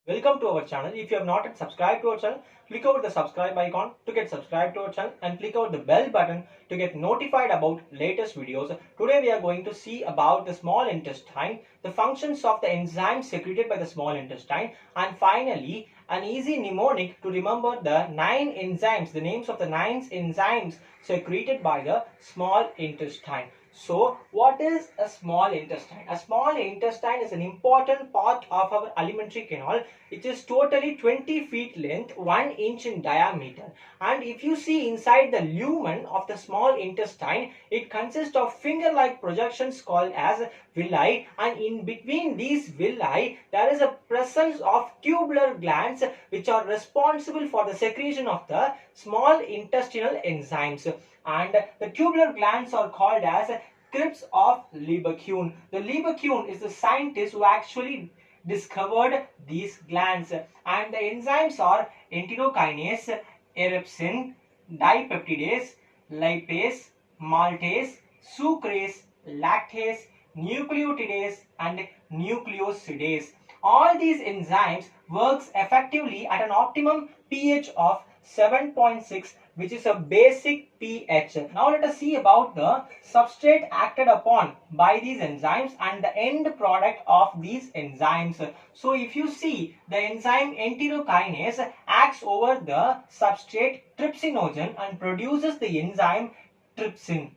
Welcome to our channel. If you have not yet subscribed to our channel, click over the subscribe icon to get subscribed to our channel and click over the bell button to get notified about latest videos. Today we are going to see about the small intestine, the functions of the enzymes secreted by the small intestine, and finally an easy mnemonic to remember the 9 enzymes, the names of the 9 enzymes secreted by the small intestine. So, what is a small intestine? A small intestine is an important part of our alimentary canal. It is totally 20 feet length, 1 inch in diameter. And if you see inside the lumen of the small intestine, it consists of finger-like projections called as villi, and in between these villi, there is a presence of tubular glands which are responsible for the secretion of the small intestinal enzymes. And the tubular glands are called as crypts of lieberkuhn. The lieberkuhn is the scientist who actually discovered these glands, and the enzymes are enterokinase, erepsin, dipeptidase, lipase, maltase, sucrase, lactase, nucleotidase, and nucleosidase. All these enzymes works effectively at an optimum pH of 7.6, which is a basic pH. Now let us see about the substrate acted upon by these enzymes and the end product of these enzymes. So if you see, the enzyme enterokinase acts over the substrate trypsinogen and produces the enzyme trypsin.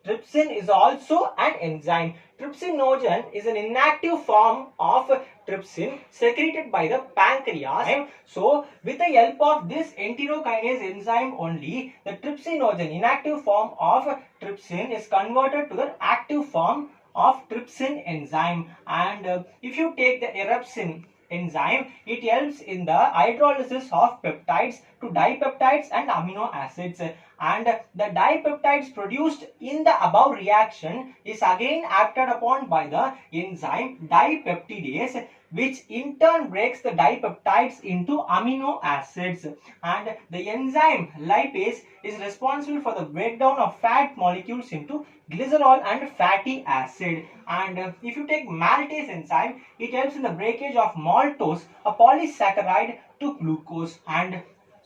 Trypsin is also an enzyme. Trypsinogen is an inactive form of trypsin secreted by the pancreas. So, with the help of this enterokinase enzyme only, the trypsinogen, inactive form of trypsin, is converted to the active form of trypsin enzyme. And if you take the erepsin enzyme, it helps in the hydrolysis of peptides to dipeptides and amino acids, and the dipeptides produced in the above reaction is again acted upon by the enzyme dipeptidase, which in turn breaks the dipeptides into amino acids, and the enzyme lipase is responsible for the breakdown of fat molecules into glycerol and fatty acid. And if you take maltase enzyme, it helps in the breakage of maltose, a polysaccharide, to glucose, and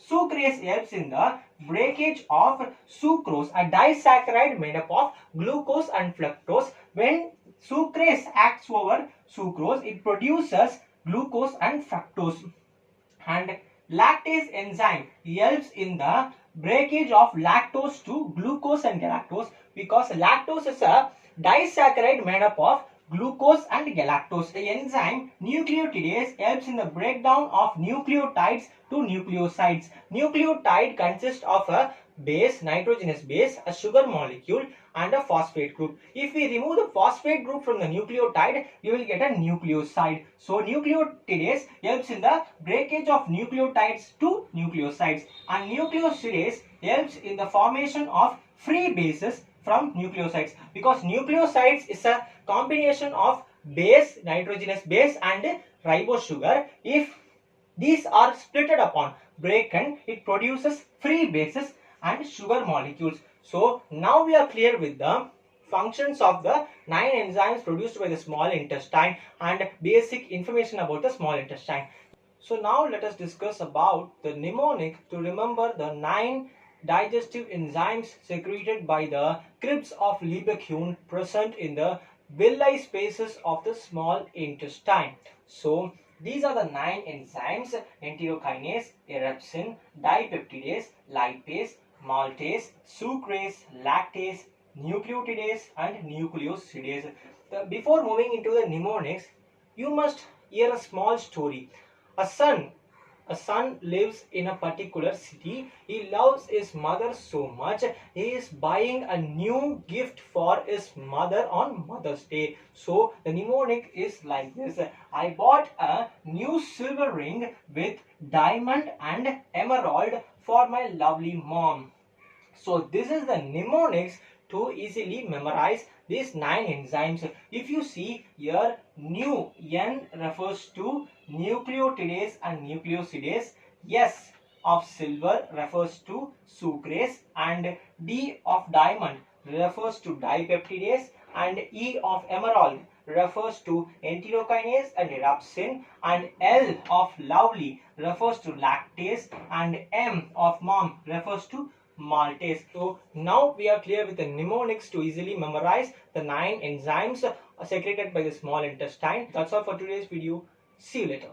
sucrase helps in the breakage of sucrose, a disaccharide made up of glucose and fructose. When sucrase acts over sucrose, it produces glucose and fructose. And lactase enzyme helps in the breakage of lactose to glucose and galactose, because lactose is a disaccharide made up of glucose and galactose. The enzyme nucleotidase helps in the breakdown of nucleotides to nucleosides. Nucleotide consists of a base, nitrogenous base, a sugar molecule, and a phosphate group. If we remove the phosphate group from the nucleotide, you will get a nucleoside. So nucleotidase helps in the breakage of nucleotides to nucleosides, and nucleosidase helps in the formation of free bases from nucleosides, because nucleosides is a combination of base, nitrogenous base, and ribose sugar. If these are splitted upon, broken, it produces free bases and sugar molecules. So now we are clear with the functions of the 9 enzymes produced by the small intestine and basic information about the small intestine. So now let us discuss about the mnemonic to remember the 9 digestive enzymes secreted by the crypts of lieberkuhn present in the villi spaces of the small intestine. So these are the 9 enzymes: enterokinase, erepsin, dipeptidase, lipase, maltase, sucrase, lactase, nucleotidase, and nucleosidase. Before moving into the mnemonics, you must hear a small story. A son lives in a particular city. He loves his mother so much. He is buying a new gift for his mother on Mother's Day. So the mnemonic is like this: I bought a new silver ring with diamond and emerald for my lovely mom. So this is the mnemonics to easily memorize these 9 enzymes. If you see here, nu, N refers to nucleotidase and nucleosidase, S of silver refers to sucrase, and D of diamond refers to dipeptidase, and E of emerald refers to enterokinase and rhabdosin, and L of lovely refers to lactase, and M of mom refers to maltase. So now we are clear with the mnemonics to easily memorize the 9 enzymes secreted by the small intestine. That's all for today's video. See you later.